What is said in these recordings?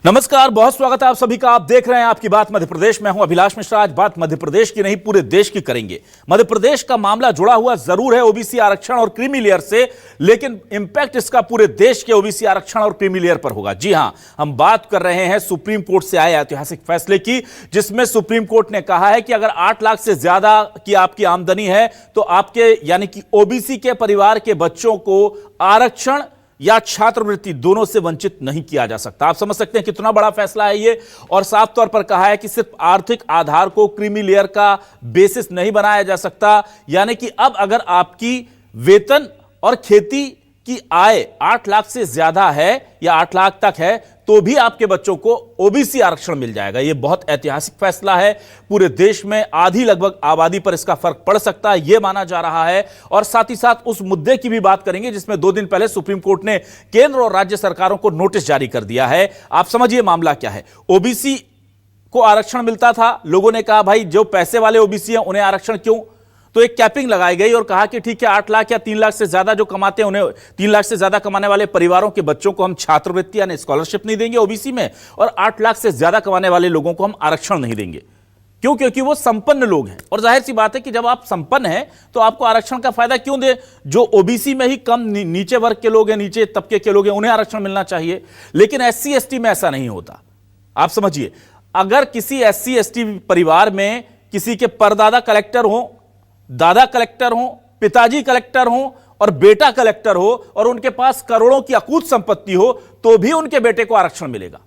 नमस्कार, बहुत स्वागत है आप सभी का। आप देख रहे हैं आपकी बात मध्य प्रदेश। मैं हूं अभिलाष मिश्रा। आज बात मध्य प्रदेश की नहीं पूरे देश की करेंगे। मध्य प्रदेश का मामला जुड़ा हुआ जरूर है ओबीसी आरक्षण और क्रीमी लेयर से, लेकिन इंपैक्ट इसका पूरे देश के ओबीसी आरक्षण और क्रीमी लेयर पर होगा। जी हां, हम बात कर रहे हैं सुप्रीम कोर्ट से आए ऐतिहासिक फैसले की, जिसमें सुप्रीम कोर्ट ने कहा है कि अगर 8 लाख से ज्यादा की आपकी आमदनी है तो आपके यानी कि ओबीसी के परिवार के बच्चों को आरक्षण या छात्रवृत्ति दोनों से वंचित नहीं किया जा सकता। आप समझ सकते हैं कितना बड़ा फैसला है ये। और साफ तौर पर कहा है कि सिर्फ आर्थिक आधार को क्रीमी लेयर का बेसिस नहीं बनाया जा सकता, यानी कि अब अगर आपकी वेतन और खेती की आय 8 लाख से ज्यादा है या 8 लाख तक है तो भी आपके बच्चों को ओबीसी आरक्षण मिल जाएगा। यह बहुत ऐतिहासिक फैसला है। पूरे देश में आधी लगभग आबादी पर इसका फर्क पड़ सकता है, यह माना जा रहा है। और साथ ही साथ उस मुद्दे की भी बात करेंगे जिसमें 2 दिन पहले सुप्रीम कोर्ट ने केंद्र और राज्य सरकारों को नोटिस जारी कर दिया है। आप समझिए मामला क्या है। ओबीसी को आरक्षण मिलता था, लोगों ने कहा भाई जो पैसे वाले ओबीसी हैं उन्हें आरक्षण क्यों, तो एक कैपिंग लगाई गई और कहा कि ठीक है 8 लाख या 3 लाख से ज्यादा जो कमाते हैं उन्हें 3 लाख से ज्यादा कमाने वाले परिवारों के बच्चों को हम छात्रवृत्ति यानी स्कॉलरशिप नहीं देंगे ओबीसी में, और 8 लाख से ज्यादा कमाने वाले लोगों को हम आरक्षण नहीं देंगे। क्यों? क्योंकि वो संपन्न लोग हैं और जाहिर सी बात है कि जब आप संपन्न हैं तो आपको आरक्षण का फायदा क्यों दे। जो ओबीसी में ही कम नीचे वर्ग के लोग हैं, नीचे तबके के लोग हैं, उन्हें आरक्षण मिलना चाहिए। लेकिन एससी एसटी में ऐसा नहीं होता। आप समझिए, अगर किसी एससी एसटी परिवार में किसी के परदादा कलेक्टर हो, दादा कलेक्टर हो, पिताजी कलेक्टर हो और बेटा कलेक्टर हो और उनके पास करोड़ों की अकूत संपत्ति हो तो भी उनके बेटे को आरक्षण मिलेगा।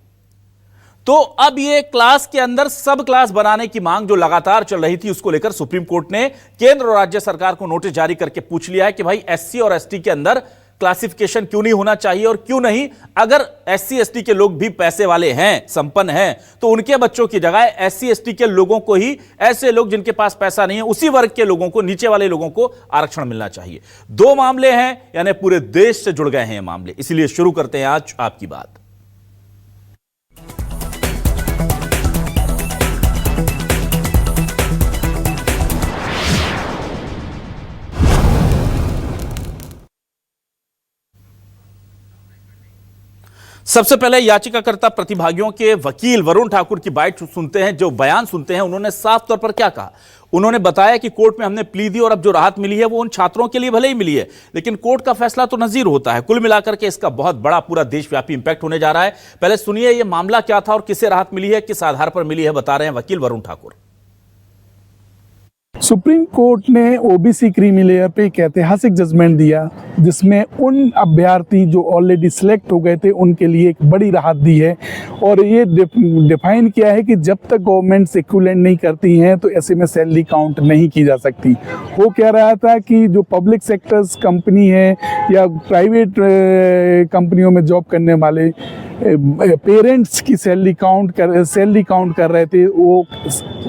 तो अब ये क्लास के अंदर सब क्लास बनाने की मांग जो लगातार चल रही थी, उसको लेकर सुप्रीम कोर्ट ने केंद्र और राज्य सरकार को नोटिस जारी करके पूछ लिया है कि भाई एससी और एसटी के अंदर क्लासिफिकेशन क्यों नहीं होना चाहिए और क्यों नहीं, अगर एससी एसटी के लोग भी पैसे वाले हैं, संपन्न हैं, तो उनके बच्चों की जगह एससी एसटी के लोगों को ही, ऐसे लोग जिनके पास पैसा नहीं है उसी वर्ग के लोगों को, नीचे वाले लोगों को आरक्षण मिलना चाहिए। 2 मामले हैं, यानी पूरे देश से जुड़ गए हैं ये मामले। इसलिए शुरू करते हैं आज आपकी बात। सबसे पहले याचिकाकर्ता प्रतिभागियों के वकील वरुण ठाकुर की बाइट सुनते हैं, जो बयान सुनते हैं। उन्होंने साफ तौर पर क्या कहा, उन्होंने बताया कि कोर्ट में हमने प्ली दी और अब जो राहत मिली है वो उन छात्रों के लिए भले ही मिली है, लेकिन कोर्ट का फैसला तो नजीर होता है। कुल मिलाकर के इसका बहुत बड़ा पूरा देशव्यापी इंपैक्ट होने जा रहा है। पहले सुनिए ये मामला क्या था और किसे राहत मिली है, किस आधार पर मिली है, बता रहे हैं वकील वरुण ठाकुर। सुप्रीम कोर्ट ने ओबीसी क्रीमी लेयर पे एक ऐतिहासिक जजमेंट दिया, जिसमें उन अभ्यर्थी जो ऑलरेडी सिलेक्ट हो गए थे उनके लिए एक बड़ी राहत दी है। और ये डिफाइन किया है कि जब तक गवर्नमेंट्स इक्विवेलेंट नहीं करती हैं तो ऐसे में सैलरी काउंट नहीं की जा सकती। वो कह रहा था कि जो पब्लिक सेक्टर्स कंपनी है या प्राइवेट कंपनियों में जॉब करने वाले पेरेंट्स की सैलरी काउंट कर रहे थे, वो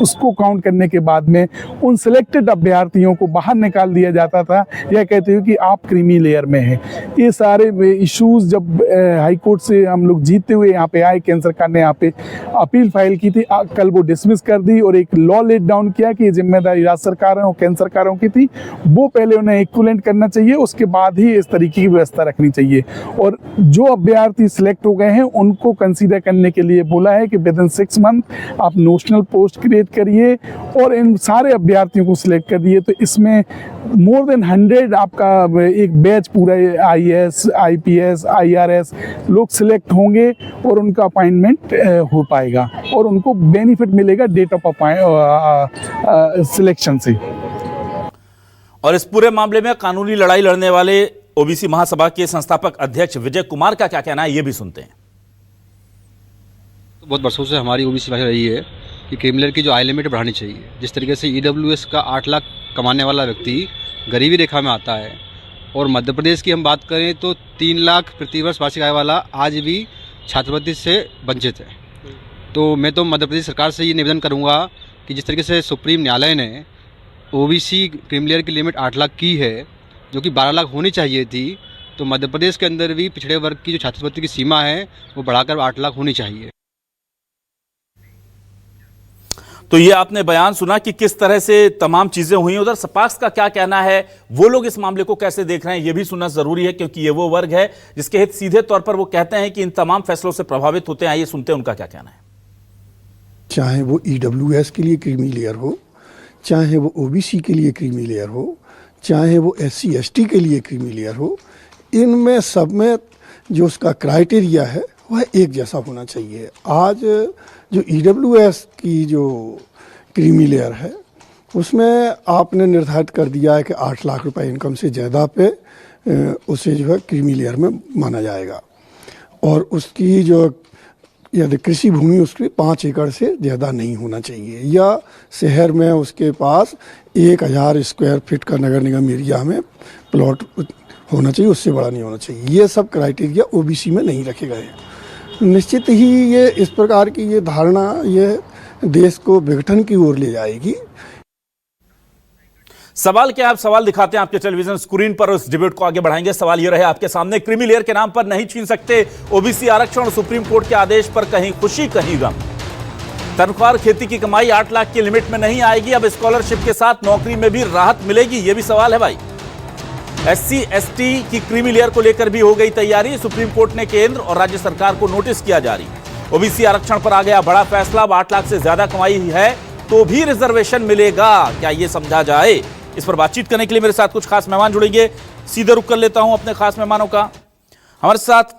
उसको काउंट करने के बाद में उन सिलेक्टेड अभ्यर्थियों को बाहर निकाल दिया जाता था, यह कहते हुए कि आप क्रीमी लेयर में हैं। ये सारे इश्यूज जब हाई कोर्ट से हम लोग जीतते हुए यहाँ पे आए, केंद्र सरकार ने यहाँ पे अपील फाइल की थी, कल वो डिसमिस कर दी और एक लॉ लेट डाउन किया कि जिम्मेदारी राज्य सरकारों और केंद्र सरकारों की थी। वो पहले उन्हें इक्विवेलेंट करना चाहिए, उसके बाद ही इस तरीके की व्यवस्था रखनी चाहिए। और जो अभ्यर्थी सिलेक्ट हो गए हैं उनको कंसीडर करने के लिए बोला है कि विद इन 6 मंथ आप नोशनल पोस्ट क्रिएट करिए और इन सारे अभ्यर्थियों को सिलेक्ट कर दिए। तो इसमें मोर देन 100 आपका एक बैच पूरा आईएएस, आईपीएस, आईआरएस लोग सिलेक्ट होंगे और उनका अपॉइंटमेंट हो पाएगा और उनको बेनिफिट मिलेगा डेट ऑफ सिलेक्शन से। और इस पूरे मामले में कानूनी लड़ाई लड़ने वाले ओबीसी महासभा के संस्थापक अध्यक्ष विजय कुमार का क्या कहना है, ये भी सुनते हैं। तो बहुत वर्षों से हमारी ओबीसी भाषा रही है कि क्रीमी लेयर की जो आय लिमिट बढ़ानी चाहिए। जिस तरीके से ईडब्ल्यूएस का 8 लाख कमाने वाला व्यक्ति गरीबी रेखा में आता है और मध्य प्रदेश की हम बात करें तो 3 लाख प्रतिवर्ष वार्षिक आय वाला आज भी छात्रवृत्ति से वंचित है। तो मैं तो मध्य प्रदेश सरकार से ये निवेदन करूँगा कि जिस तरीके से सुप्रीम न्यायालय ने ओबीसी क्रीमी लेयर की लिमिट 8 लाख की है, जो कि 12 लाख होनी चाहिए थी, तो मध्य प्रदेश के अंदर भी पिछड़े वर्ग की जो छात्रवृत्ति की सीमा है वो बढ़ाकर 8 लाख होनी चाहिए। तो ये आपने बयान सुना कि किस तरह से तमाम चीजें हुई। उधर सपाक्स का क्या कहना है, वो लोग इस मामले को कैसे देख रहे हैं, ये भी सुनना जरूरी है, क्योंकि ये वो वर्ग है जिसके हित सीधे तौर पर वो कहते हैं कि इन तमाम फैसलों से प्रभावित होते हैं। आइए सुनते हैं उनका क्या कहना है। चाहे वो ईडब्ल्यूएस के लिए क्रीमी लेयर हो, चाहे वो ओबीसी के लिए क्रीमी लेयर हो, चाहे वो एससी एसटी के लिए क्रीमी लेयर हो, इनमें सब में जो उसका क्राइटेरिया है वह एक जैसा होना चाहिए। आज जो ईडब्ल्यूएस की जो क्रीमी लेयर है उसमें आपने निर्धारित कर दिया है कि 8 लाख रुपए इनकम से ज़्यादा पे उसे जो है क्रीमी लेयर में माना जाएगा, और उसकी जो यदि कृषि भूमि उसके 5 एकड़ से ज़्यादा नहीं होना चाहिए, या शहर में उसके पास 1000 स्क्वायर फीट का नगर निगम एरिया में प्लॉट होना चाहिए, उससे बड़ा नहीं होना चाहिए। ये सब क्राइटेरिया ओबीसी में नहीं रखे गए हैं। निश्चित ही ये इस प्रकार की ये धारणा ये देश को विघटन की ओर ले जाएगी। सवाल क्या, आप सवाल दिखाते हैं आपके टेलीविजन स्क्रीन पर, उस डिबेट को आगे बढ़ाएंगे। सवाल ये रहे आपके सामने, क्रीमी लेयर के नाम पर नहीं छीन सकते ओबीसी आरक्षण, और सुप्रीम कोर्ट के आदेश पर कहीं खुशी कहीं गम। तनख्वाह खेती की कमाई 8 लाख की लिमिट में नहीं आएगी, अब स्कॉलरशिप के साथ नौकरी में भी राहत मिलेगी, ये भी सवाल है भाई। एससी एसटी की क्रीमी लेयर को लेकर भी हो गई तैयारी, सुप्रीम कोर्ट ने केंद्र और राज्य सरकार को नोटिस किया जारी। ओबीसी आरक्षण पर आ गया बड़ा फैसला, अब 8 लाख से ज्यादा कमाई है तो भी रिजर्वेशन मिलेगा, क्या ये समझा जाए? इस पर बातचीत करने के लिए मेरे साथ कुछ खास मेहमान जुड़ेंगे। सीधे रुक कर लेता हूं अपने खास मेहमानों का। हमारे साथ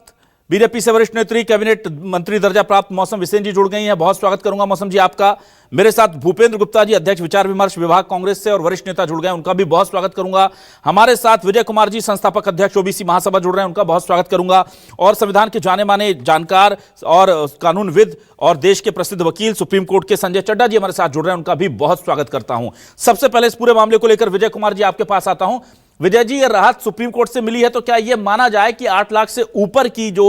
बीजेपी से वरिष्ठ नेत्री, कैबिनेट मंत्री दर्जा प्राप्त मौसम बिसेन जी जुड़ गई हैं, बहुत स्वागत करूंगा मौसम जी आपका। मेरे साथ भूपेंद्र गुप्ता जी, अध्यक्ष विचार विमर्श विभाग कांग्रेस से और वरिष्ठ नेता जुड़ गए, उनका भी बहुत स्वागत करूंगा। हमारे साथ विजय कुमार जी, संस्थापक अध्यक्ष ओबीसी महासभा जुड़ रहे हैं, उनका बहुत स्वागत करूंगा। और संविधान के जाने माने जानकार और कानूनविद और देश के प्रसिद्ध वकील सुप्रीम कोर्ट के संजय चड्डा जी हमारे साथ जुड़ रहे हैं, उनका भी बहुत स्वागत करता हूं। सबसे पहले इस पूरे मामले को लेकर विजय कुमार जी आपके पास आता हूं। विजय जी, ये राहत सुप्रीम कोर्ट से मिली है, तो क्या यह माना जाए कि 8 लाख से ऊपर की जो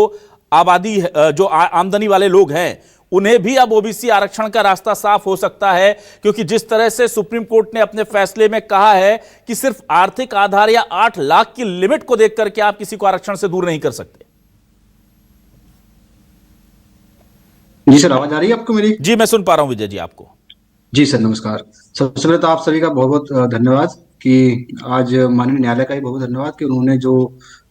आबादी, जो आमदनी वाले लोग हैं, उन्हें भी अब ओबीसी आरक्षण का रास्ता साफ हो सकता है? क्योंकि जिस तरह से सुप्रीम कोर्ट ने अपने फैसले में कहा है कि सिर्फ आर्थिक आधार या 8 लाख की लिमिट को देख करके आप किसी को आरक्षण से दूर नहीं कर सकते। जी सर, आवाज आ रही है आपको मेरी? जी मैं सुन पा रहा हूं विजय जी आपको। जी सर, नमस्कार। सबसे पहले तो आप सभी का बहुत बहुत धन्यवाद कि आज माननीय न्यायालय का भी बहुत धन्यवाद कि उन्होंने जो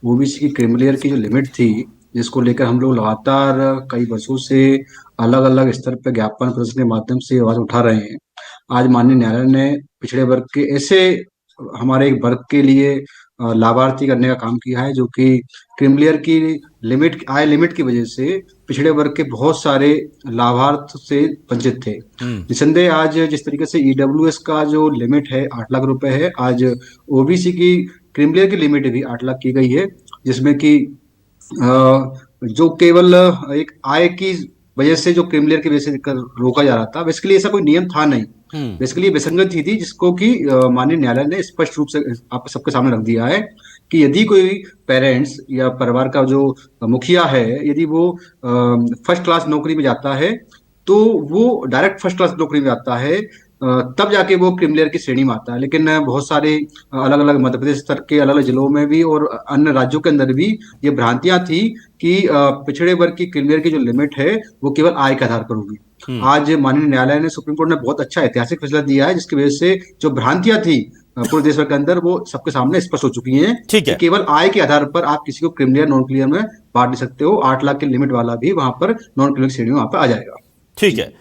ओबीसी की क्रीमी लेयर की जो लिमिट थी, जिसको लेकर हम लोग लगातार कई वर्षों से अलग अलग स्तर पर ज्ञापन प्रदर्शन के माध्यम से आवाज उठा रहे हैं, आज माननीय न्यायालय ने पिछड़े वर्ग के ऐसे हमारे एक वर्ग के लिए लाभार्थी करने का काम किया है जो कि क्रीमी लेयर की लिमिट, आय लिमिट की वजह से पिछड़े वर्ग के बहुत सारे लाभार्थ से वंचित थे। निसंदेह आज जिस तरीके से ईडब्ल्यूएस का जो लिमिट है 8 लाख रुपए है, आज ओबीसी की क्रीमी लेयर की लिमिट भी 8 लाख की गई है, जिसमें कि जो केवल एक आय की वजह से जो क्रीमी लेयर की वजह से रोका जा रहा था, बेसिकली ऐसा कोई नियम था नहीं, बेसिकली विसंगत ही थी, जिसको कि माननीय न्यायालय ने स्पष्ट रूप से आप सबके सामने रख दिया है कि यदि कोई पेरेंट्स या परिवार का जो मुखिया है, यदि वो फर्स्ट क्लास नौकरी में जाता है तो वो डायरेक्ट फर्स्ट क्लास नौकरी में आता है, तब जाके वो क्रीमी लेयर की श्रेणी में आता है। लेकिन बहुत सारे अलग अलग मध्य प्रदेश स्तर के अलग अलग जिलों में भी और अन्य राज्यों के अंदर भी ये भ्रांतियां थी कि पिछड़े वर्ग की क्रीमी लेयर की जो लिमिट है वो केवल आय के आधार पर होगी। आज माननीय न्यायालय ने, सुप्रीम कोर्ट ने बहुत अच्छा ऐतिहासिक फैसला दिया है, जिसकी वजह से जो भ्रांतियां थी पूरे देश भर के अंदर वो सबके सामने स्पष्ट हो चुकी हैं। ठीक है, केवल आय के आधार पर आप किसी को क्रीमी लेयर नॉन क्लियर में बांट नहीं सकते हो। 8 लाख की लिमिट वाला भी वहां पर नॉन क्लियर श्रेणी में वहां पर आ जाएगा। ठीक है,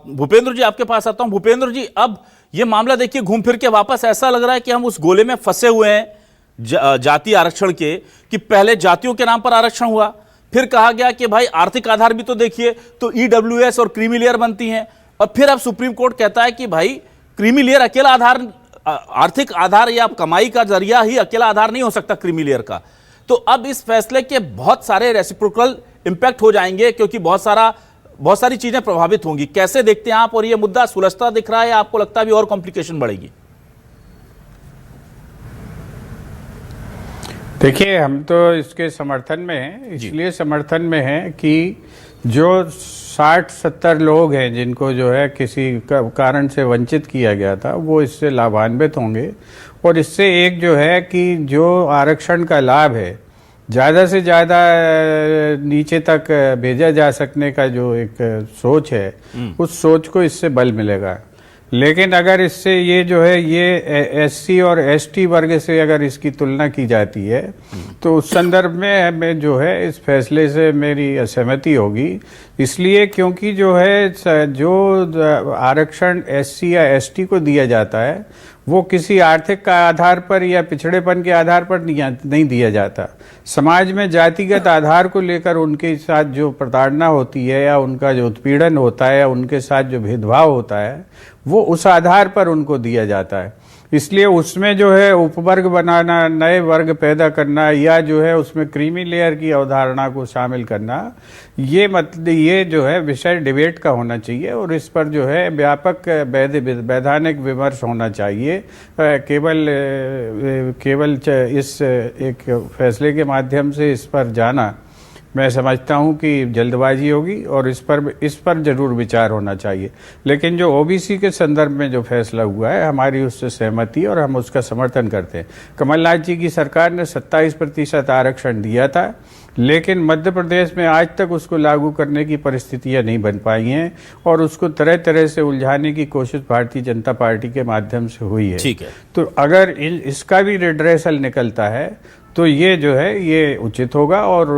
भूपेंद्र जी आपके पास आता हूं। भूपेंद्र जी, अब ये मामला देखिए घूम फिर के वापस ऐसा लग रहा है कि हम उस गोले में फंसे हुए हैं जाति आरक्षण के, कि पहले जातियों के नाम पर आरक्षण हुआ, फिर कहा गया कि भाई आर्थिक आधार भी तो देखिए, तो ईडब्ल्यूएस और क्रीमी लेयर बनती हैं, और फिर अब सुप्रीम कोर्ट कहता है कि भाई क्रीमी लेयर अकेला आधार, आर्थिक आधार या कमाई का जरिया ही अकेला आधार नहीं हो सकता क्रीमी लेयर का। तो अब इस फैसले के बहुत सारे रेसिप्रोकल इंपैक्ट हो जाएंगे, क्योंकि बहुत सारी चीजें प्रभावित होंगी। कैसे देखते हैं आप, और ये मुद्दा सुलझता दिख रहा है, आपको लगता है भी और कॉम्प्लिकेशन बढ़ेगी? देखिए, हम तो इसके समर्थन में हैं, इसलिए समर्थन में हैं कि जो 60-70 लोग हैं जिनको जो है किसी कारण से वंचित किया गया था, वो इससे लाभान्वित होंगे। और इससे एक जो है कि जो आरक्षण का लाभ है ज़्यादा से ज़्यादा नीचे तक भेजा जा सकने का जो एक सोच है, उस सोच को इससे बल मिलेगा। लेकिन अगर इससे ये जो है ये एससी और एसटी वर्ग से अगर इसकी तुलना की जाती है तो उस संदर्भ में जो है इस फैसले से मेरी असहमति होगी, इसलिए क्योंकि जो है जो आरक्षण एससी या एसटी को दिया जाता है वो किसी आर्थिक का आधार पर या पिछड़ेपन के आधार पर नहीं दिया जाता। समाज में जातिगत आधार को लेकर उनके साथ जो प्रताड़ना होती है या उनका जो उत्पीड़न होता है या उनके साथ जो भेदभाव होता है वो उस आधार पर उनको दिया जाता है। इसलिए उसमें जो है उपवर्ग बनाना, नए वर्ग पैदा करना या जो है उसमें क्रीमी लेयर की अवधारणा को शामिल करना, ये जो है विषय डिबेट का होना चाहिए और इस पर जो है व्यापक वैधानिक विमर्श होना चाहिए। केवल इस एक फैसले के माध्यम से इस पर जाना मैं समझता हूं कि जल्दबाजी होगी और इस पर जरूर विचार होना चाहिए। लेकिन जो ओबीसी के संदर्भ में जो फैसला हुआ है हमारी उससे सहमति और हम उसका समर्थन करते हैं। कमलनाथ जी की सरकार ने 27% आरक्षण दिया था, लेकिन मध्य प्रदेश में आज तक उसको लागू करने की परिस्थितियां नहीं बन पाई हैं और उसको तरह तरह से उलझाने की कोशिश भारतीय जनता पार्टी के माध्यम से हुई है। ठीक है। तो अगर इसका भी रिड्रेसल निकलता है तो ये जो है ये उचित होगा और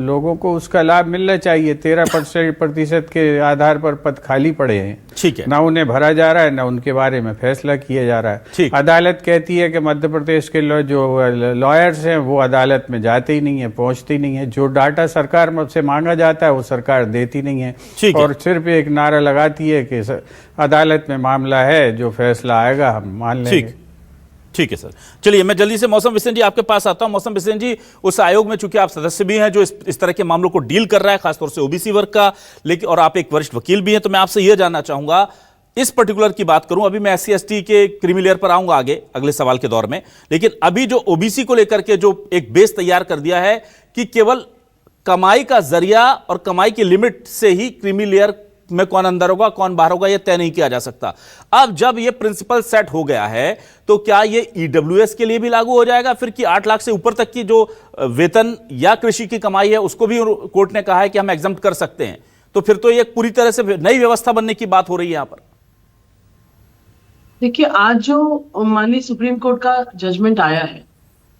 लोगों को उसका लाभ मिलना चाहिए। 13% के आधार पर पद खाली पड़े हैं, ठीक है, ना उन्हें भरा जा रहा है ना उनके बारे में फैसला किया जा रहा है। अदालत कहती है कि मध्य प्रदेश के जो लॉयर्स हैं वो अदालत में जाते ही नहीं है, पहुंचते ही नहीं है। जो डाटा सरकार से मांगा जाता है वो सरकार देती नहीं है और सिर्फ एक नारा लगाती है कि अदालत में मामला है, जो फैसला आएगा हम मान लेंगे। ठीक है सर, चलिए मैं जल्दी से मौसम बिसेन जी आपके पास आता हूं। मौसम बिसेन जी, उस आयोग में चूंकि आप सदस्य भी हैं जो इस तरह के मामलों को डील कर रहा है, खासतौर से ओबीसी वर्ग का, लेकिन और आप एक वरिष्ठ वकील भी हैं, तो मैं आपसे यह जानना चाहूंगा, इस पर्टिकुलर की बात करूं, अभी मैं एससी एसटी के क्रीमी लेयर पर आऊंगा आगे अगले सवाल के दौर में, लेकिन अभी जो ओबीसी को लेकर के जो एक बेस तैयार कर दिया है कि केवल कमाई का जरिया और कमाई की लिमिट से ही क्रीमी लेयर में कौन अंदर होगा कौन बाहर होगा यह तय नहीं किया जा सकता। अब जब यह प्रिंसिपल सेट हो गया है तो क्या यह ईडब्ल्यूएस के लिए भी लागू हो जाएगा फिर कि 8 लाख से ऊपर तक की जो वेतन या कृषि की कमाई है उसको भी कोर्ट ने कहा है कि हम एग्जम्प्ट कर सकते हैं, तो फिर तो यह पूरी तरह से नई व्यवस्था बनने की बात हो रही है यहां पर। देखिए, आज जो माननीय सुप्रीम कोर्ट का जजमेंट आया है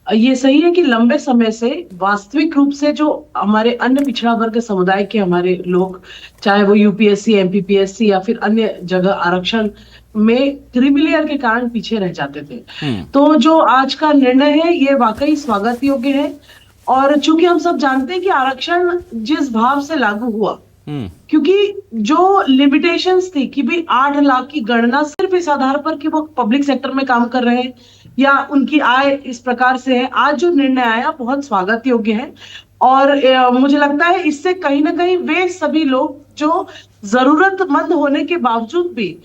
ये सही है कि लंबे समय से वास्तविक रूप से जो हमारे अन्य पिछड़ा वर्ग समुदाय के हमारे लोग, चाहे वो यूपीएससी, एमपीपीएससी या फिर अन्य जगह आरक्षण में क्रीमी लेयर के कारण पीछे रह जाते थे, तो जो आज का निर्णय है ये वाकई स्वागत योग्य है। और चूंकि हम सब जानते हैं कि आरक्षण जिस भाव से लागू हुआ, क्योंकि जो लिमिटेशंस थी कि भाई 8 लाख की गणना सिर्फ इस आधार पर कि वो पब्लिक सेक्टर में काम कर रहे हैं या उनकी आय इस प्रकार से है, आज जो निर्णय आया बहुत स्वागत योग्य है। और मुझे लगता है इससे कहीं ना कहीं वे सभी लोग जो जरूरतमंद होने के बावजूद भी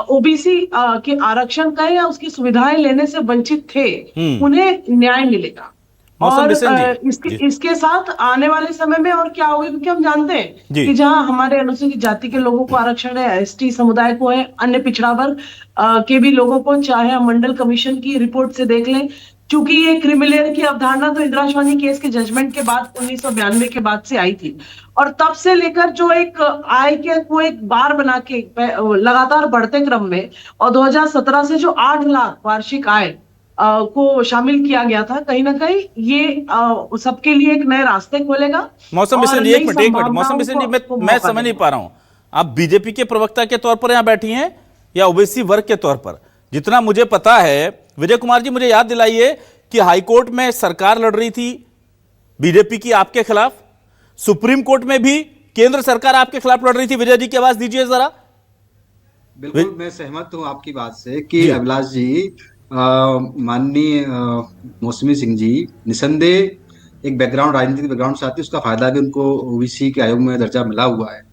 ओबीसी के आरक्षण का या उसकी सुविधाएं लेने से वंचित थे, उन्हें न्याय मिलेगा। और इसके साथ आने वाले समय में और क्या होगा, क्योंकि हम जानते हैं कि जहां हमारे अनुसूचित जाति के लोगों को आरक्षण है, एसटी समुदाय को है, अन्य पिछड़ा वर्ग के भी लोगों को, चाहे हम मंडल कमीशन की रिपोर्ट से देख लें, चूंकि ये क्रीमी लेयर की अवधारणा तो इंदिराशाही केस के जजमेंट के बाद 1992 के बाद से आई थी और तब से लेकर जो एक आय के को एक बार बना के लगातार बढ़ते क्रम में और 2017 से जो 8 लाख वार्षिक आय को शामिल किया गया था, कहीं ना कहीं ये सबके लिए एक नए रास्ते खोलेगा। मौसम बिसेन जी, एक मिनट मौसम बिसेन जी, मैं समझ नहीं पा रहा हूं, आप बीजेपी के प्रवक्ता के तौर पर यहां बैठी हैं या ओबीसी वर्ग के तौर पर? जितना मुझे पता है, विजय कुमार जी मुझे याद दिलाइए कि हाईकोर्ट में सरकार लड़ रही थी बीजेपी की आपके खिलाफ, सुप्रीम कोर्ट में भी केंद्र सरकार आपके खिलाफ लड़ रही थी। विजय जी की आवाज दीजिए जरा। बिल्कुल मैं सहमत हूं आपकी बात से कि अभिलाष जी, माननीय मौसमी सिंह जी निसंदेह एक बैकग्राउंड, राजनीतिक बैकग्राउंड से आती है, उसका फायदा भी उनको ओबीसी के आयोग में दर्जा मिला हुआ है।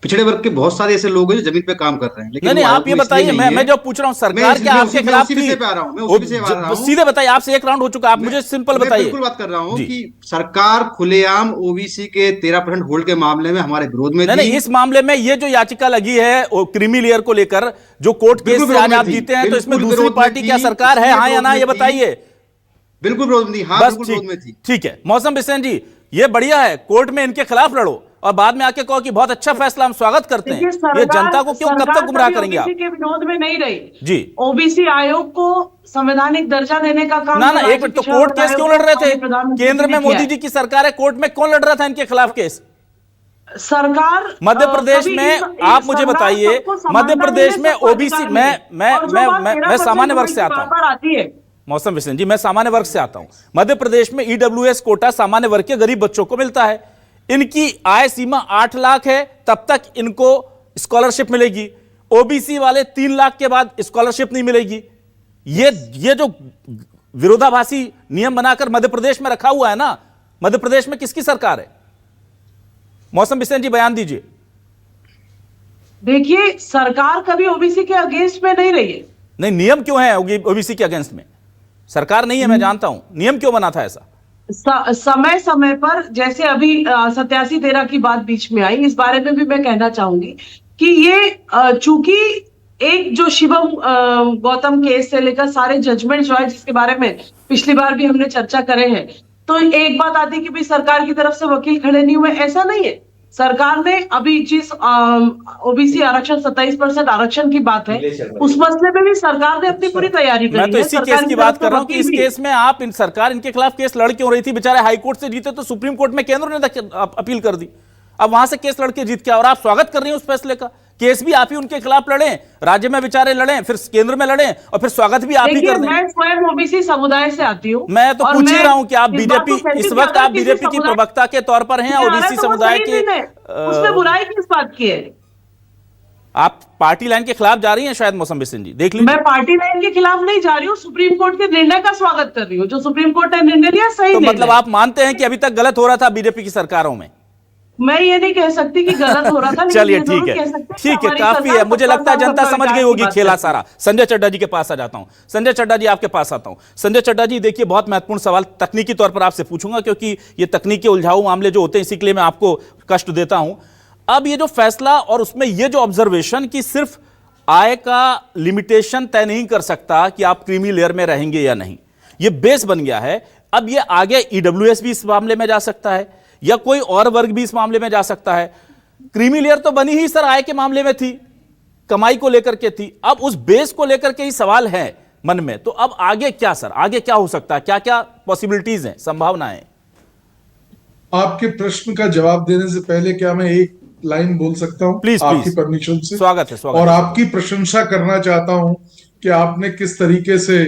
पिछड़े वर्ग के बहुत सारे ऐसे लोग हैं जो जमीन पे काम कर रहे हैं, लेकिन नहीं आप ये बताइए, मैं जो पूछ रहा हूं सरकार क्या आपके खिलाफ थी? सीधे बताइए, आपसे एक राउंड हो चुका, आप मुझे सिंपल बताइए। बिल्कुल बात कर रहा हूं कि सरकार खुलेआम ओबीसी के 13% होल्ड के मामले में हमारे विरोध में थी। नहीं, इस मामले में ये जो याचिका लगी है क्रीमी लेयर को लेकर, जो कोर्ट केस से आज आप जीते हैं, तो इसमें दूसरी पार्टी क्या सरकार है, हाँ या ना, ये बताइए। बिल्कुल विरोध में थी, हाँ बिल्कुल विरोध में थी। ठीक है मौसम बिसेन जी, ये बढ़िया है, कोर्ट में इनके खिलाफ लड़ो, और बाद में आके कहो कि बहुत अच्छा फैसला, हम स्वागत करते हैं। ये जनता को क्यों, कब तक गुमराह करेंगे आप? ओबीसी के विरोध में नहीं रही जी। ओबीसी आयोग को संवैधानिक दर्जा देने का काम ना एक मिनट, तो कोर्ट केस क्यों लड़ रहे थे? केंद्र में मोदी जी की सरकार है, कोर्ट में कौन लड़ रहा था इनके खिलाफ केस? सरकार मध्य प्रदेश में आप मुझे बताइए, मध्य प्रदेश में ओबीसी, मैं सामान्य वर्ग से आता हूं, मौसम बिसेन जी, मैं सामान्य वर्ग से आता हूं। मध्य प्रदेश में ईडब्ल्यूएस कोटा सामान्य वर्ग के गरीब बच्चों को मिलता है। इनकी आय सीमा 8 लाख है, तब तक इनको स्कॉलरशिप मिलेगी। ओबीसी वाले 3 लाख के बाद स्कॉलरशिप नहीं मिलेगी। ये जो विरोधाभासी नियम बनाकर मध्य प्रदेश में रखा हुआ है ना, मध्य प्रदेश में किसकी सरकार है? मौसम बिसेन जी, बयान दीजिए। देखिए, सरकार कभी ओबीसी के अगेंस्ट में नहीं रही है। नहीं, नियम क्यों है ओबीसी के अगेंस्ट में? सरकार नहीं है, मैं जानता हूं, नियम क्यों बना था ऐसा? समय समय पर, जैसे अभी 87-13 की बात बीच में आई, इस बारे में भी मैं कहना चाहूंगी कि ये चूंकि एक जो शिवम गौतम केस से लेकर सारे जजमेंट जो है, जिसके बारे में पिछली बार भी हमने चर्चा करे हैं, तो एक बात आती है कि भाई सरकार की तरफ से वकील खड़े नहीं हुए, ऐसा नहीं है। सरकार ने अभी जिस ओबीसी आरक्षण 27% आरक्षण की बात है, उस मसले में भी सरकार ने अपनी पूरी तैयारी करी है। मैं तो इसी केस की बात कर रहा हूं कि इस केस में आप सरकार इनके खिलाफ केस लड़ क्यों रही थी? बेचारे हाई कोर्ट से जीते तो सुप्रीम कोर्ट में केंद्र ने अपील कर दी, अब वहां से केस लड़के जीत के, और आप स्वागत कर रही हैं उस फैसले का। केस भी आप ही उनके खिलाफ लड़े, राज्य में बेचारे लड़े, फिर केंद्र में लड़े, और फिर स्वागत भी आप ही कर दें। मैं स्वयं ओबीसी समुदाय से आती हूँ। मैं तो पूछ ही रहा हूं कि आप बीजेपी, इस वक्त आप बीजेपी की प्रवक्ता के तौर पर हैं, ओबीसी समुदाय के, उसमें बुराई किस बात की है? आप पार्टी लाइन के खिलाफ जा रही हैं शायद, मौसम बिसेन जी, देख लीजिए। मैं पार्टी लाइन के खिलाफ नहीं जा रही हूँ, सुप्रीम कोर्ट के निर्णय का स्वागत कर रही हूँ। जो सुप्रीम कोर्ट ने निर्णय लिया सही तो मतलब आप मानते हैं कि अभी तक गलत हो रहा था बीजेपी की सरकारों में? मैं ये नहीं कह सकती कि गलत हो रहा था। चलिए ठीक है, ठीक है, काफी है। मुझे लगता है जनता समझ गई होगी खेला सारा। संजय चड्ढा जी के पास आ जाता हूं। संजय चड्ढा जी, आपके पास आता हूं। संजय चड्ढा जी, देखिए, बहुत महत्वपूर्ण सवाल तकनीकी तौर पर आपसे पूछूंगा, क्योंकि ये तकनीकी उलझाऊ मामले जो होते हैं, इसी के लिए मैं आपको कष्ट देता हूं। अब ये जो फैसला और उसमें ये जो ऑब्जर्वेशन कि सिर्फ आय का लिमिटेशन तय नहीं कर सकता कि आप क्रीमी लेयर में रहेंगे या नहीं, ये बेस बन गया है। अब ये आगे ईडब्ल्यूएस भी इस मामले में जा सकता है, या कोई और वर्ग भी इस मामले में जा सकता है। क्रीमी लेयर तो बनी ही सर आय के मामले में थी, कमाई को लेकर के थी, अब उस बेस को लेकर के ही सवाल है मन में। तो अब आगे क्या सर, आगे क्या हो सकता है, क्या क्या पॉसिबिलिटीज हैं, संभावनाएं? आपके प्रश्न का जवाब देने से पहले क्या मैं एक लाइन बोल सकता हूं? प्लीज, आपकी परमिशन से। स्वागत है, स्वागत। और आपकी प्रशंसा करना चाहता हूं कि आपने किस तरीके से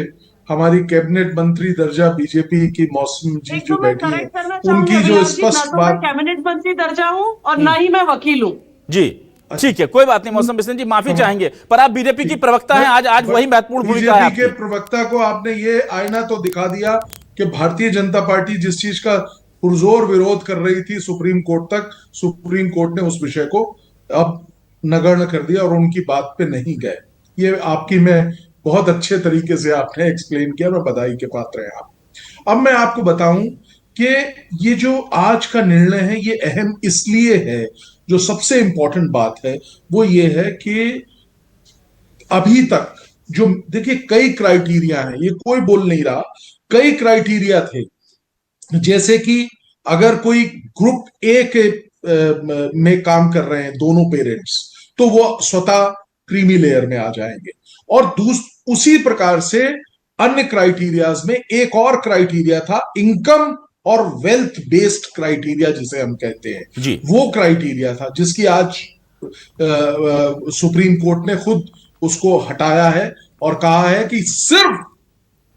हमारी कैबिनेट मंत्री दर्जा बीजेपी की मौसम जी जो बैठी है, उनकी जो स्पष्ट बात। कैबिनेट मंत्री दर्जा हूं और ना ही मैं वकील हूं जी। ठीक है, कोई बात नहीं मौसम बिसेन जी, माफी चाहेंगे, पर आप बीजेपी की प्रवक्ता हैं, आज वही महत्वपूर्ण भूमिका है। बीजेपी के प्रवक्ता को आपने ये आईना तो दिखा दिया कि भारतीय जनता पार्टी जिस चीज का पुरजोर विरोध कर रही थी सुप्रीम कोर्ट तक, सुप्रीम कोर्ट ने उस विषय को अब नगण्य कर दिया और उनकी बात पे नहीं गए। ये आपकी मैं बहुत अच्छे तरीके से आपने एक्सप्लेन किया, मैं बधाई के पात्र हैं आप। अब मैं आपको बताऊं कि ये जो आज का निर्णय है ये अहम इसलिए है, जो सबसे इंपॉर्टेंट बात है वो ये है कि अभी तक जो देखिए कई क्राइटेरिया हैं, ये कोई बोल नहीं रहा, कई क्राइटेरिया थे। जैसे कि अगर कोई ग्रुप ए के में काम कर रहे हैं दोनों पेरेंट्स, तो वो स्वतः क्रीमी लेयर में आ जाएंगे। और उसी प्रकार से अन्य क्राइटेरियाज में एक और क्राइटेरिया था, इनकम और वेल्थ बेस्ड क्राइटेरिया जिसे हम कहते हैं जी। वो क्राइटेरिया था जिसकी आज सुप्रीम कोर्ट ने खुद उसको हटाया है और कहा है कि सिर्फ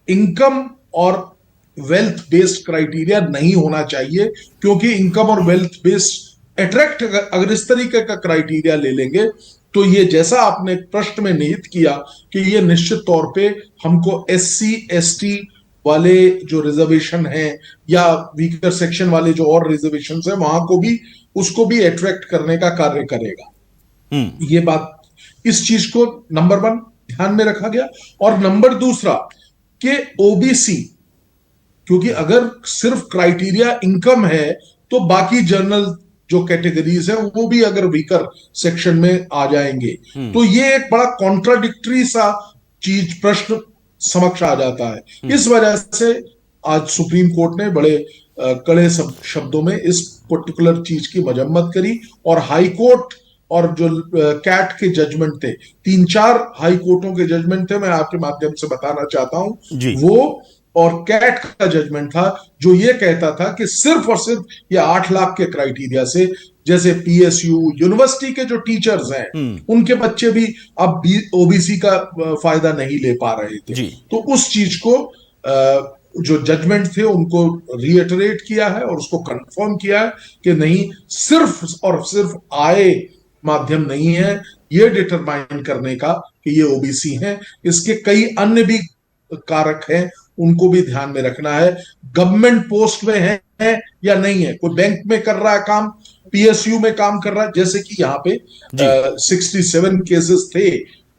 इनकम और वेल्थ बेस्ड क्राइटेरिया नहीं होना चाहिए, क्योंकि इनकम और वेल्थ बेस्ड अट्रैक्ट अगर इस तरीके का क्राइटेरिया ले लेंगे तो ये जैसा आपने प्रश्न में निहित किया कि ये निश्चित तौर पे हमको SC ST वाले जो रिजर्वेशन हैं या वीकर सेक्शन वाले जो और रिजर्वेशन है वहां को भी उसको भी अट्रैक्ट करने का कार्य करेगा। ये बात, इस चीज को नंबर 1 ध्यान में रखा गया। और नंबर 2 कि ओबीसी, क्योंकि अगर सिर्फ क्राइटेरिया इनकम है तो बाकी जनरल जो कैटेगरीज है वो भी अगर वीकर सेक्शन में आ जाएंगे, तो ये एक बड़ा कॉन्ट्राडिक्टरी सा प्रश्न समक्ष आ जाता है। इस वजह से आज सुप्रीम कोर्ट ने बड़े कड़े शब्दों में इस पर्टिकुलर चीज की मजम्मत करी। और हाई कोर्ट और जो कैट के जजमेंट थे, 3-4 हाई कोर्टों के जजमेंट थे, मैं आपके माध्यम से बताना चाहता जी। हूं, वो और कैट का जजमेंट था जो ये कहता था कि सिर्फ और सिर्फ ये 8 लाख के क्राइटेरिया से, जैसे पीएसयू यूनिवर्सिटी के जो टीचर्स हैं उनके बच्चे भी अब ओबीसी का फायदा नहीं ले पा रहे थे। जी। तो उस चीज को जो जजमेंट थे उनको रीइटरेट किया है और उसको कंफर्म किया है कि नहीं, सिर्फ और सिर्फ आय माध्यम नहीं है ये डिटरमाइन करने का कि ये ओबीसी हैं, इसके कई अन्य भी कारक हैं, उनको भी ध्यान में रखना है। गवर्नमेंट पोस्ट में है या नहीं है, कोई बैंक में कर रहा है काम, पीएसयू में काम कर रहा है, जैसे कि यहाँ पे 67 केसेस थे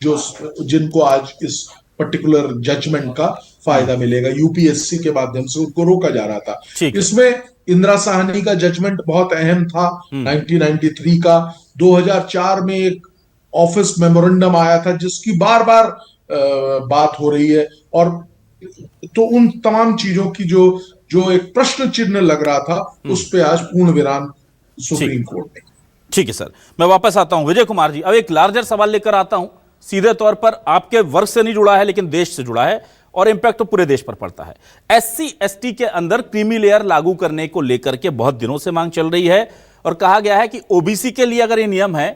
जो जिनको आज इस पर्टिकुलर जजमेंट का फायदा मिलेगा, यूपीएससी के माध्यम से उनको रोका जा रहा था। इसमें इंदिरा साहनी का जजमेंट बहुत अहम था 1993 का। 2004 में एक ऑफिस मेमोरेंडम आया था जिसकी बार बार बात हो रही है, और तो उन तमाम चीजों की जो एक प्रश्न चिन्ह लग रहा था उस पे आज पूर्ण विराम सुप्रीम कोर्ट ने। ठीक है सर, मैं वापस आता हूं। विजय कुमार जी, अब एक लार्जर सवाल लेकर आता हूं, सीधे तौर पर आपके वर्ग से नहीं जुड़ा है लेकिन देश से जुड़ा है और इंपैक्ट तो पूरे देश पर पड़ता है। एससी एसटी के अंदर क्रीमी लेयर लागू करने को लेकर के बहुत दिनों से मांग चल रही है और कहा गया है कि ओबीसी के लिए अगर ये नियम है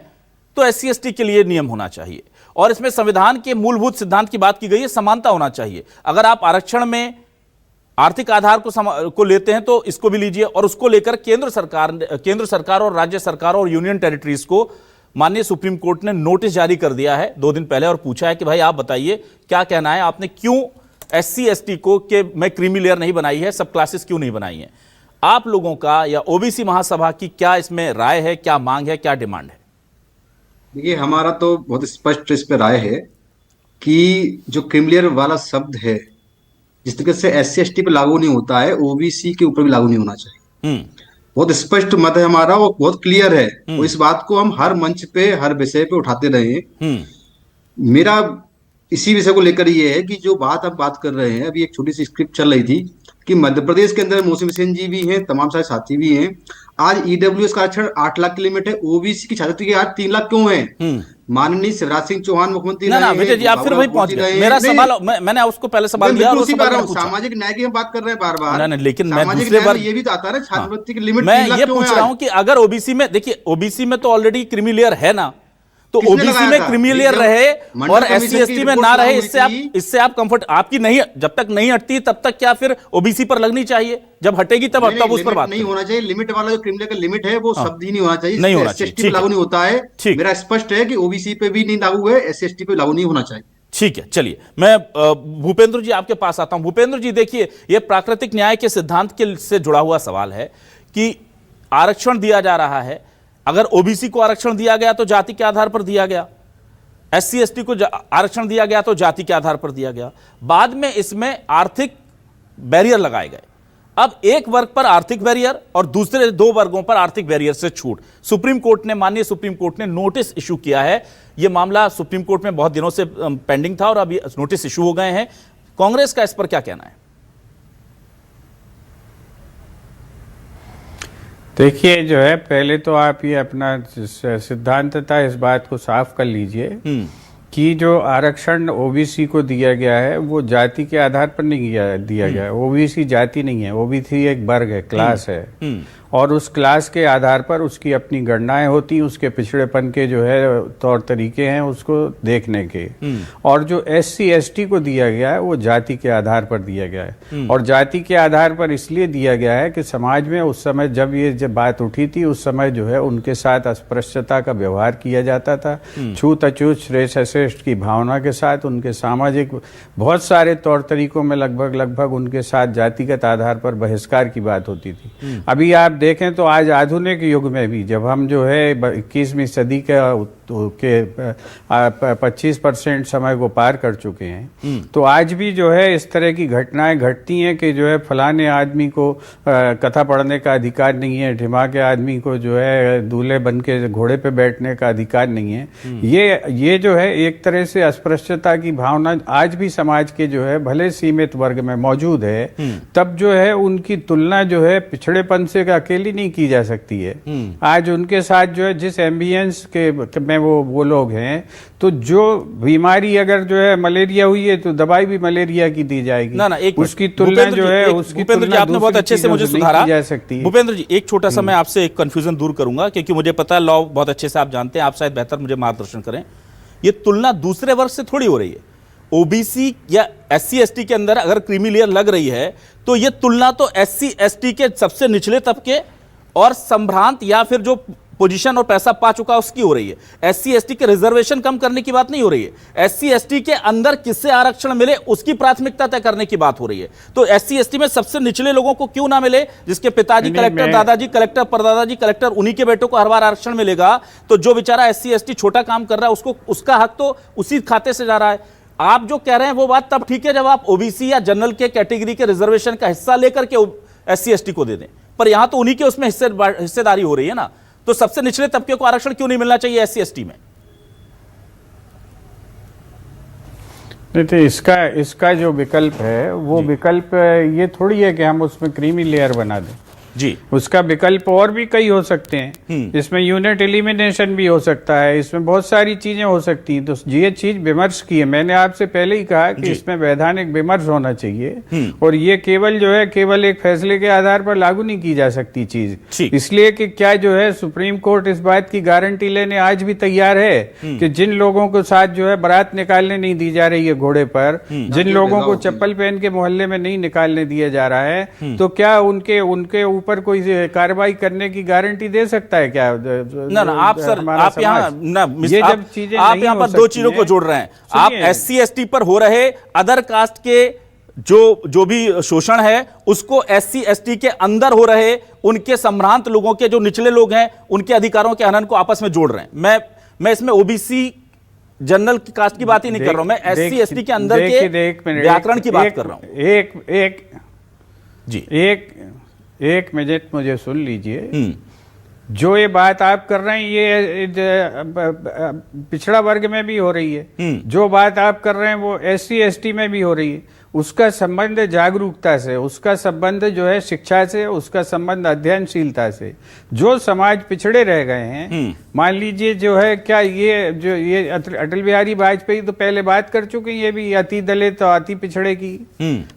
तो एससी एसटी के लिए नियम होना चाहिए, और इसमें संविधान के मूलभूत सिद्धांत की बात की गई है, समानता होना चाहिए। अगर आप आरक्षण में आर्थिक आधार को लेते हैं तो इसको भी लीजिए, और उसको लेकर केंद्र सरकार और राज्य सरकारों और यूनियन टेरिटरीज को माननीय सुप्रीम कोर्ट ने नोटिस जारी कर दिया है 2 दिन पहले और पूछा है कि भाई आप बताइए क्या कहना है, आपने क्यों एससी एसटी को के में क्रीमी लेयर नहीं बनाई है, सब क्लासेस क्यों नहीं बनाई है? आप लोगों का या ओबीसी महासभा की क्या इसमें राय है, क्या मांग है, क्या डिमांड है? देखिए, हमारा तो बहुत स्पष्ट इस पे राय है कि जो क्रीमी लेयर वाला शब्द है जिस तरीके से एससी एसटी पे लागू नहीं होता है, ओबीसी के ऊपर भी लागू नहीं होना चाहिए। बहुत स्पष्ट मत है हमारा, वो बहुत क्लियर है, और इस बात को हम हर मंच पे हर विषय पे उठाते रहे। मेरा इसी विषय को लेकर ये है कि जो बात कर रहे हैं, अभी एक छोटी सी स्क्रिप्ट चल रही थी कि मध्य प्रदेश के अंदर मौसमी सेन जी भी हैं, तमाम सारे साथी भी हैं। आज ईडब्ल्यूएस का आरक्षण 8 लाख की लिमिट है, ओबीसी की छात्रवृत्ति की आज 3 लाख क्यों है? माननीय शिवराज सिंह चौहान मुख्यमंत्री ना विजय जी, आप फिर वही पहुंच गए। मेरा सवाल मैंने उसको पहले सवाल दिया, सामाजिक न्याय की हम बात कर रहे हैं बार-बार। नहीं, लेकिन मैं दूसरे बार ये भी तो आता है छात्रवृत्ति की लिमिट। मैं ये पूछ रहा हूं कि अगर ओबीसी में, देखिए ओबीसी में तो ऑलरेडी क्रीमी लेयर है ना, तो ओबीसी में क्रीमी लेयर रहे और एससी एसटी में ना रहे, इससे आप कंफर्ट आपकी नहीं, जब तक नहीं हटती तब तक क्या फिर ओबीसी पर लगनी चाहिए, जब हटेगी तब उस पर बात नहीं होना चाहिए। लिमिट वाला जो क्रीमी लेयर का लिमिट है वो शब्द ही नहीं होना चाहिए, नहीं होना चाहिए, एससी लागू नहीं होता है। मेरा स्पष्ट है कि ओबीसी पे भी नहीं लागू है, एससी एसटी पे लागू नहीं होना चाहिए। ठीक है, चलिए मैं भूपेंद्र जी आपके पास आता हूं। भूपेंद्र जी, देखिए ये प्राकृतिक न्याय के सिद्धांत के से जुड़ा हुआ सवाल है कि आरक्षण दिया जा रहा है, अगर ओबीसी को आरक्षण दिया गया तो जाति के आधार पर दिया गया, एससी एसटी को आरक्षण दिया गया तो जाति के आधार पर दिया गया, बाद में इसमें आर्थिक बैरियर लगाए गए। अब एक वर्ग पर आर्थिक बैरियर और दूसरे 2 वर्गों पर आर्थिक बैरियर से छूट। माननीय सुप्रीम कोर्ट ने नोटिस इशू किया है। यह मामला सुप्रीम कोर्ट में बहुत दिनों से पेंडिंग था और अभी नोटिस इशू हो गए हैं। कांग्रेस का इस पर क्या कहना है? देखिए, जो है पहले तो आप ये अपना सिद्धांतता इस बात को साफ कर लीजिए कि जो आरक्षण ओबीसी को दिया गया है वो जाति के आधार पर नहीं दिया गया है। ओबीसी जाति नहीं है, ओबीसी एक वर्ग है, क्लास है, और उस क्लास के आधार पर उसकी अपनी गणनाएं होती, उसके पिछड़ेपन के जो है तौर तरीके हैं उसको देखने के। और जो एससी एसटी को दिया गया है वो जाति के आधार पर दिया गया है, और जाति के आधार पर इसलिए दिया गया है कि समाज में उस समय जब बात उठी थी उस समय जो है उनके साथ अस्पृश्यता का व्यवहार किया जाता था, छूत अछूत श्रेष्ठ की भावना के साथ उनके सामाजिक बहुत सारे तौर तरीकों में लगभग उनके साथ जातिगत आधार पर बहिष्कार की बात होती थी। अभी आप देखें तो आज आधुनिक युग में भी जब हम जो है 21वीं सदी का तो के 25% समय को पार कर चुके हैं। तो आज भी जो है इस तरह की घटनाएं घटती हैं कि जो है फलाने आदमी को कथा पढ़ने का अधिकार नहीं है, ढिमा के आदमी को जो है दूल्हे बन के घोड़े पे बैठने का अधिकार नहीं है। ये जो है एक तरह से अस्पृश्यता की भावना आज भी समाज के जो है भले सीमित वर्ग में मौजूद है, तब जो है उनकी तुलना जो है पिछड़ेपन से अकेली नहीं की जा सकती है। आज उनके साथ जो है जिस एम्बियंस के में वो लोग हैं, तो जो बीमारी अगर जो है मलेरिया हुई है तो दवाई भी मलेरिया की दी जाएगी ना एक उसकी तुलना जो है उसकी भूपेंद्र जी आपने बहुत अच्छे से मुझे सुधारा जा सकती है। भूपेंद्र जी एक छोटा सा मैं आपसे एक कंफ्यूजन दूर करूंगा, क्योंकि मुझे पता है लॉ बहुत अच्छे से आप जानते हैं, आप शायद बेहतर मुझे मार्गदर्शन करें। ये तुलना दूसरे वर्ग से थोड़ी हो रही है। ओबीसी या SC ST के अंदर अगर क्रीमी लेयर लग रही है तो ये तुलना तो SC ST के सबसे निचले तबके और संभ्रांत या फिर जो पोजीशन और पैसा पा चुका उसकी हो रही है। SC ST के रिजर्वेशन कम करने की बात नहीं हो रही है। SC ST के अंदर किससे आरक्षण मिले उसकी प्राथमिकता तय करने की बात हो रही है। तो SC ST में सबसे निचले लोगों को क्यों ना मिले, जिसके पिताजी कलेक्टर, दादाजी कलेक्टर, परदादाजी कलेक्टर, उन्हीं के बेटों को हर बार आरक्षण मिलेगा। तो जो बेचारा SC ST छोटा काम कर रहा है उसको उसका हक तो उसी खाते से जा रहा है। आप जो कह रहे हैं वो बात तब ठीक है जब आप ओबीसी या जनरल के कैटेगरी के रिजर्वेशन का हिस्सा लेकर के SC ST को दे दें, पर यहां तो उन्हीं के उसमें हिस्सेदारी हो रही है ना। तो सबसे निचले तबके को आरक्षण क्यों नहीं मिलना चाहिए SC ST में? नहीं तो इसका जो विकल्प है वो विकल्प ये थोड़ी है कि हम उसमें क्रीमी लेयर बना दें जी। उसका विकल्प और भी कई हो सकते हैं। इसमें यूनिट एलिमिनेशन भी हो सकता है, इसमें बहुत सारी चीजें हो सकती हैं। तो ये चीज विमर्श की है। मैंने आपसे पहले ही कहा कि इसमें वैधानिक विमर्श होना चाहिए और ये केवल एक फैसले के आधार पर लागू नहीं की जा सकती चीज। इसलिए कि क्या जो है सुप्रीम कोर्ट इस बात की गारंटी लेने आज भी तैयार है कि जिन लोगों को साथ जो है बारात निकालने नहीं दी जा रही है घोड़े पर, जिन लोगों को चप्पल पहन के मोहल्ले में नहीं निकालने दिया जा रहा है, तो क्या उनके ऊपर कोई कार्रवाई करने की गारंटी दे सकता है क्या? ना आप सर, आप यहाँ ना आप यहाँ पर दो चीजों को जोड़ रहे हैं। आप SC ST पर हो रहे अदर कास्ट के जो भी शोषण है उसको SC ST के अंदर हो रहे उनके संभ्रांत लोगों के जो निचले लोग हैं उनके अधिकारों के हनन को आपस में जोड़ रहे हैं। मैं इसमें ओबीसी जनरल की कास्ट की बात ही नहीं कर रहा हूं, मैं SC ST के अंदर के व्याकरण की बात कर रहा हूं। एक मिनट मुझे सुन लीजिए। जो ये बात आप कर रहे हैं ये पिछड़ा वर्ग में भी हो रही है। जो बात आप कर रहे हैं वो SC ST में भी हो रही है। उसका संबंध जागरूकता से, उसका संबंध जो है शिक्षा से, उसका संबंध अध्ययनशीलता से। जो समाज पिछड़े रह गए हैं, मान लीजिए जो है क्या ये अटल बिहारी वाजपेयी तो पहले बात कर चुके हैं, ये भी अति दलित तो अति पिछड़े की।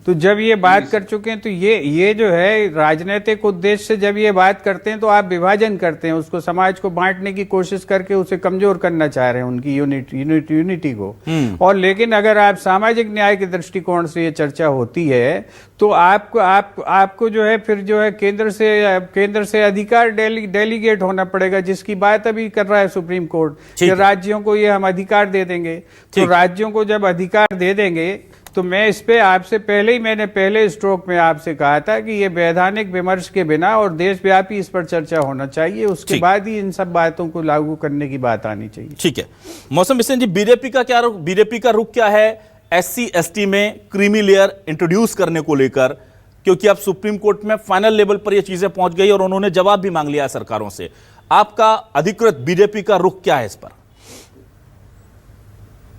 तो जब ये बात कर चुके हैं तो ये जो है राजनीतिक उद्देश्य से जब ये बात करते हैं तो आप विभाजन करते हैं, उसको समाज को बांटने की कोशिश करके उसे कमजोर करना चाह रहे हैं, उनकी यूनिटी को। और लेकिन अगर आप सामाजिक न्याय के दृष्टिकोण से ये चर्चा होती है तो आपको जो है फिर जो है केंद्र से अधिकार डेलीगेट होना पड़ेगा, जिसकी बात अभी कर रहा है सुप्रीम कोर्ट कि राज्यों को ये हम अधिकार दे देंगे। तो राज्यों को जब अधिकार दे देंगे तो मैं इस पे आपसे मैंने पहले स्ट्रोक में आपसे कहा था कि ये वैधानिक विमर्श के बिना और देशव्यापी इस पर चर्चा होना चाहिए, उसके बाद ही इन सब बातों को लागू करने की बात आनी चाहिए। ठीक है। मौसम बिसेन जी, बीजेपी का रुख क्या है SC ST में क्रीमी लेयर इंट्रोड्यूस करने को लेकर? क्योंकि अब सुप्रीम कोर्ट में फाइनल लेवल पर ये चीजें पहुंच गई और उन्होंने जवाब भी मांग लिया सरकारों से। आपका अधिकृत बीजेपी का रुख क्या है इस पर?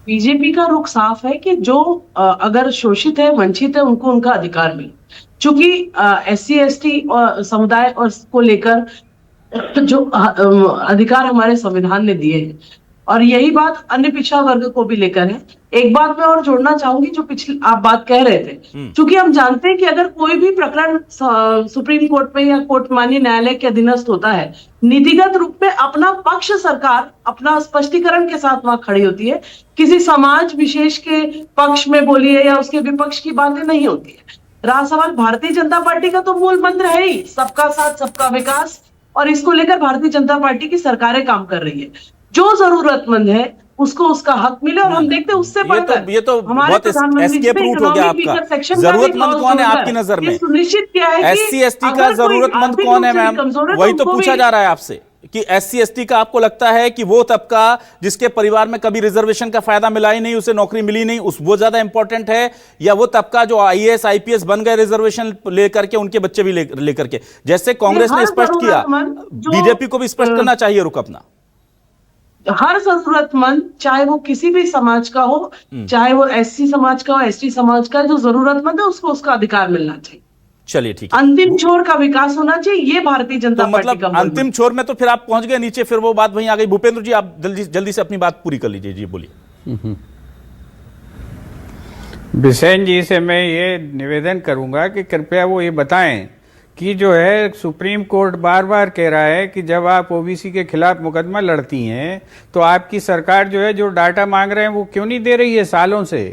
बीजेपी का रुख साफ है कि जो अगर शोषित है, वंचित है, उनको उनका अधिकार मिले। चूंकि SC ST और समुदाय और को लेकर जो अधिकार हमारे संविधान ने दिए हैं और यही बात अन्य पिछड़ा वर्ग को भी लेकर है। एक बात मैं और जोड़ना चाहूंगी जो पिछले आप बात कह रहे थे, क्योंकि हम जानते हैं कि अगर कोई भी प्रकरण सुप्रीम कोर्ट में या कोर्ट मान्य न्यायालय के अधीनस्थ होता है, नीतिगत रूप में अपना पक्ष सरकार अपना स्पष्टीकरण के साथ वहां खड़ी होती है, किसी समाज विशेष के पक्ष में बोलिए या उसके विपक्ष की बातें नहीं होती है। रहा सवाल भारतीय जनता पार्टी का, तो मूल मंत्र है ही सबका साथ सबका विकास, और इसको लेकर भारतीय जनता पार्टी की सरकारें काम कर रही है। जो जरूरतमंद है उसको उसका हक मिले, और हम देखते हैं उससे बढ़कर ये तो बहुत एस्केप रूट हो गया आपका। जरूरतमंद कौन है आपकी नजर में? सुनिश्चित किया है SC ST का जरूरतमंद कौन है मैम? वही तो पूछा जा रहा है आपसे कि SC ST का आपको लगता है कि वो तबका जिसके परिवार में कभी रिजर्वेशन का फायदा मिला ही नहीं, उसे नौकरी मिली नहीं, वो ज्यादा इंपॉर्टेंट है, या वो तबका जो IAS IPS बन गए रिजर्वेशन लेकर के, उनके बच्चे भी लेकर के, जैसे कांग्रेस ने स्पष्ट किया, बीजेपी को भी स्पष्ट करना चाहिए रुख अपना। हर जरूरतमंद, चाहे वो किसी भी समाज का हो, चाहे वो SC समाज का हो, ST समाज का, जो जरूरतमंद है उसको उसका अधिकार मिलना चाहिए। चलिए ठीक है, अंतिम छोर का विकास होना चाहिए, ये भारतीय जनता पार्टी का मतलब अंतिम छोर में तो फिर आप पहुंच गए नीचे, फिर वो बात वहीं आ गई। भूपेंद्र जी, आप जल्दी से अपनी बात पूरी कर लीजिए। जी बोलिए। बिसेन जी से मैं ये निवेदन करूंगा कि कृपया वो ये बताएं कि जो है सुप्रीम कोर्ट बार बार कह रहा है कि जब आप ओबीसी के खिलाफ मुकदमा लड़ती हैं तो आपकी सरकार जो है जो डाटा मांग रहे हैं वो क्यों नहीं दे रही है सालों से?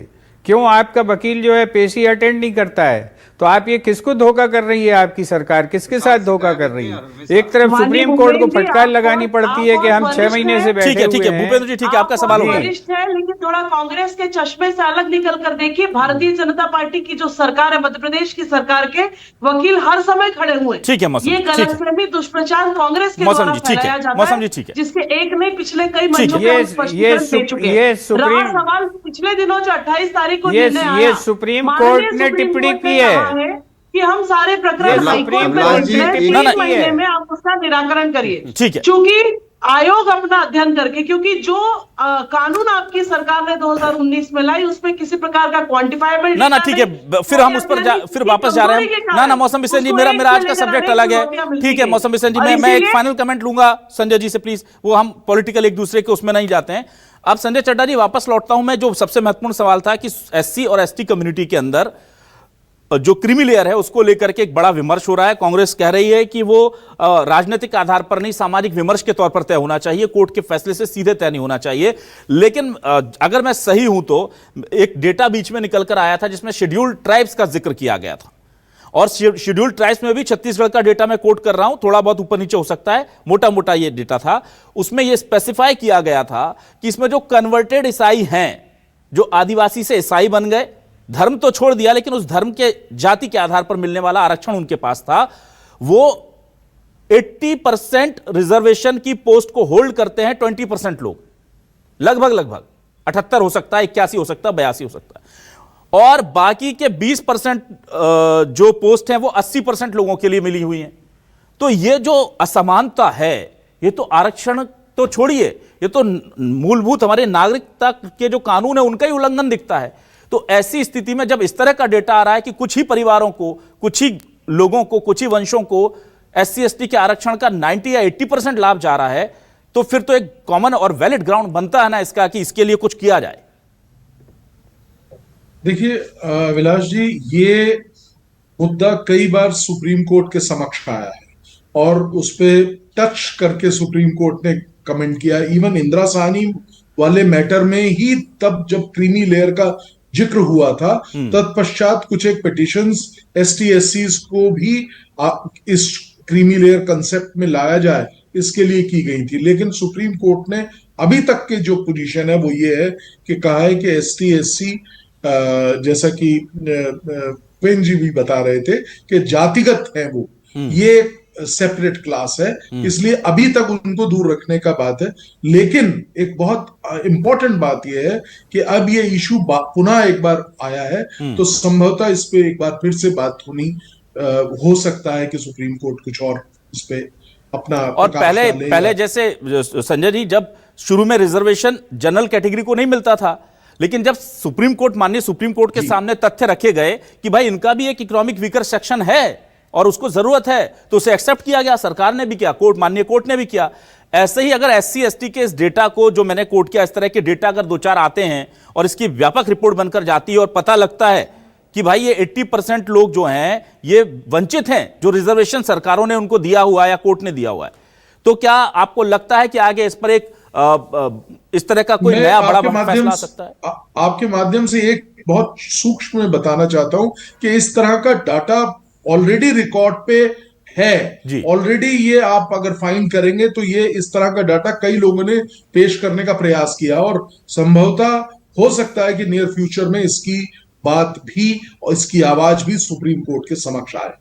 क्यों आपका वकील जो है पेशी अटेंड नहीं करता है? तो आप ये किसको धोखा कर रही है? आपकी सरकार किसके साथ धोखा कर रही है? एक तरफ सुप्रीम कोर्ट को फटकार लगानी पड़ती है कि हम 6 महीने से बैठे हुए हैं। ठीक है भूपेंद्र जी, ठीक है, आपका सवाल होगा। वरिष्ठ है, लेकिन थोड़ा कांग्रेस के चश्मे से अलग निकल कर देखिए। भारतीय जनता पार्टी की जो सरकार है, मध्य प्रदेश की सरकार के वकील हर समय खड़े हुए हैं। ठीक है मौसम, ये गलतफहमी, दुष्प्रचार कांग्रेस के द्वारा फैलाया जाता है, जिसके एक नहीं पिछले कई मंचों पर हम स्पष्टीकरण दे चुके हैं। रहा सवाल पिछले दिनों जो 28 तारीख को निर्णय आया, ये सुप्रीम कोर्ट ने टिप्पणी की है कि हम सारे प्रकरण हाईकोर्ट में भेज रहे हैं, 3 महीने में आप उसका निराकरण करिए। ठीक है, चूंकि आयोग अपना अध्ययन करके, क्योंकि जो कानून आपकी सरकार ने 2019 में लाई उसमें किसी प्रकार का क्वांटिफाइबल ना ठीक है, फिर हम उस पर फिर वापस जा रहे हैं। ना मौसम बिसेन जी, मेरा आज का सब्जेक्ट अलग है। ठीक है मौसम बिसेन जी, मैं एक फाइनल कमेंट लूंगा संजय जी से प्लीज, वो हम पॉलिटिकल एक दूसरे के उसमें नहीं जाते हैं। अब संजय चड्डा जी वापस लौटता हूं मैं, जो सबसे महत्वपूर्ण सवाल था कि SC और ST कम्युनिटी के अंदर जो क्रीमी लेयर है उसको लेकर के एक बड़ा विमर्श हो रहा है। कांग्रेस कह रही है कि वो राजनीतिक आधार पर नहीं, सामाजिक विमर्श के तौर पर तय होना चाहिए, कोर्ट के फैसले से सीधे तय नहीं होना चाहिए। लेकिन अगर मैं सही हूं तो एक डेटा बीच में निकल कर आया था जिसमें शेड्यूल्ड ट्राइब्स का जिक्र किया गया था, और शेड्यूल्ड ट्राइब्स में भी छत्तीसगढ़ का डेटा मैं कोट कर रहा हूं, थोड़ा बहुत ऊपर नीचे हो सकता है, मोटा मोटा ये डेटा था। उसमें यह स्पेसिफाई किया गया था कि इसमें जो कन्वर्टेड ईसाई हैं, जो आदिवासी से ईसाई बन गए, धर्म तो छोड़ दिया लेकिन उस धर्म के जाति के आधार पर मिलने वाला आरक्षण उनके पास था, वो 80% रिजर्वेशन की पोस्ट को होल्ड करते हैं 20% लोग, लगभग 78 हो सकता है, 81 हो सकता है, 82 हो सकता है, और बाकी के 20% जो पोस्ट हैं वो 80% लोगों के लिए मिली हुई हैं। तो ये जो असमानता है, ये तो आरक्षण तो छोड़िए, ये तो मूलभूत हमारे नागरिकता के जो कानून है उनका ही उल्लंघन दिखता है। तो ऐसी स्थिति में जब इस तरह का डेटा आ रहा है कि कुछ ही परिवारों को, कुछ ही लोगों को, कुछ ही वंशों को SC ST के आरक्षण का 90 या 80% लाभ जा रहा है, तो फिर तो एक कॉमन और वैलिड ग्राउंड बनता है ना इसका कि इसके लिए कुछ किया जाए। देखिए विलास जी, ये मुद्दा कई बार सुप्रीम कोर्ट के समक्ष आया है और उस पर टच करके सुप्रीम कोर्ट ने कमेंट किया। इवन इंदिरा साहनी वाले मैटर में ही, तब जब क्रीमी लेयर का जिक्र हुआ था, तत्पश्चात कुछ एक पिटिशंस ST SCs को भी इस क्रीमी लेयर कंसेप्ट में लाया जाए इसके लिए की गई थी। लेकिन सुप्रीम कोर्ट ने अभी तक के जो पोजीशन है वो ये है कि कहा है कि ST SC जैसा कि पेन जी भी बता रहे थे कि जातिगत है वो, ये सेपरेट क्लास है, इसलिए अभी तक उनको दूर रखने का बात है। लेकिन एक बहुत इंपॉर्टेंट बात यह है कि अब ये इशू पुनः एक बार आया है, तो संभवतः इस पे एक बार फिर से बात होनी हो सकता है कि सुप्रीम कोर्ट कुछ और इस पे अपना, और पहले जैसे संजय जी, जब शुरू में रिजर्वेशन जनरल कैटेगरी को नहीं मिलता था, लेकिन जब माननीय सुप्रीम कोर्ट के सामने तथ्य रखे गए कि भाई इनका भी एक इकोनॉमिक वीकर सेक्शन है और उसको जरूरत है, तो उसे एक्सेप्ट किया गया। सरकार ने भी किया, माननीय कोर्ट ने भी किया। ऐसे ही अगर SC ST के इस डेटा को जो मैंने कोट किया, इस तरह के डेटा अगर 2-4 आते हैं और इसकी व्यापक रिपोर्ट बनकर जाती है और पता लगता है कि भाई ये 80% लोग जो हैं ये वंचित हैं, जो रिजर्वेशन सरकारों ने उनको दिया हुआ है या कोर्ट ने दिया हुआ है, तो क्या आपको लगता है कि आगे इस पर एक इस तरह का कोई नया बड़ा फैसला आ सकता है? आपके माध्यम से एक बहुत सूक्ष्म में बताना चाहता हूं कि इस तरह का डाटा ऑलरेडी रिकॉर्ड पे है। ऑलरेडी ये आप अगर फाइंड करेंगे तो ये इस तरह का डाटा कई लोगों ने पेश करने का प्रयास किया, और संभवतः हो सकता है कि नियर फ्यूचर में इसकी बात भी और इसकी आवाज भी सुप्रीम कोर्ट के समक्ष आए।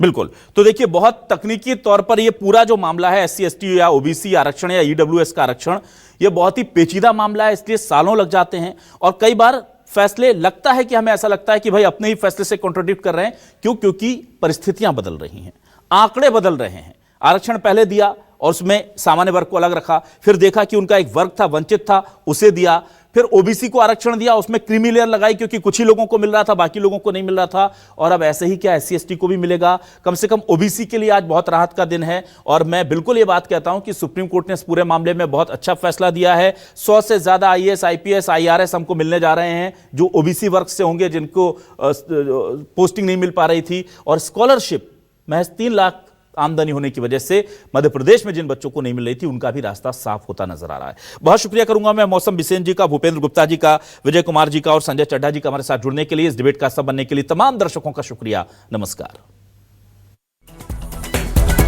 बिल्कुल। तो देखिए, बहुत तकनीकी तौर पर ये पूरा जो मामला है SC ST या OBC आरक्षण या EWS का आरक्षण, ये बहुत ही पेचीदा मामला है, इसलिए सालों लग जाते हैं और कई बार फैसले लगता है कि हमें ऐसा लगता है कि भाई अपने ही फैसले से कॉन्ट्रोडिक्ट कर रहे हैं। क्यों? क्योंकि परिस्थितियां बदल रही हैं, आंकड़े बदल रहे हैं। आरक्षण पहले दिया और उसमें सामान्य वर्ग को अलग रखा, फिर देखा कि उनका एक वर्ग था वंचित था, उसे दिया, फिर OBC को आरक्षण दिया, उसमें क्रीमी लेयर लगाई क्योंकि कुछ ही लोगों को मिल रहा था, बाकी लोगों को नहीं मिल रहा था। और अब ऐसे ही क्या SC ST को भी मिलेगा? कम से कम OBC के लिए आज बहुत राहत का दिन है। और मैं बिल्कुल ये बात कहता हूं कि सुप्रीम कोर्ट ने इस पूरे मामले में बहुत अच्छा फैसला दिया है। 100 से ज्यादा IAS IPS IRS हमको मिलने जा रहे हैं जो OBC वर्ग से होंगे, जिनको पोस्टिंग नहीं मिल पा रही थी। और स्कॉलरशिप महज 3 लाख आमदनी होने की वजह से मध्य प्रदेश में जिन बच्चों को नहीं मिल रही थी, उनका भी रास्ता साफ होता नजर आ रहा है। बहुत शुक्रिया करूंगा मैं मौसम बिसेन जी का, भूपेंद्र गुप्ता जी का, विजय कुमार जी का और संजय चड्ढा जी का हमारे साथ जुड़ने के लिए, इस डिबेट का हिस्सा बनने के लिए। तमाम दर्शकों का शुक्रिया। नमस्कार।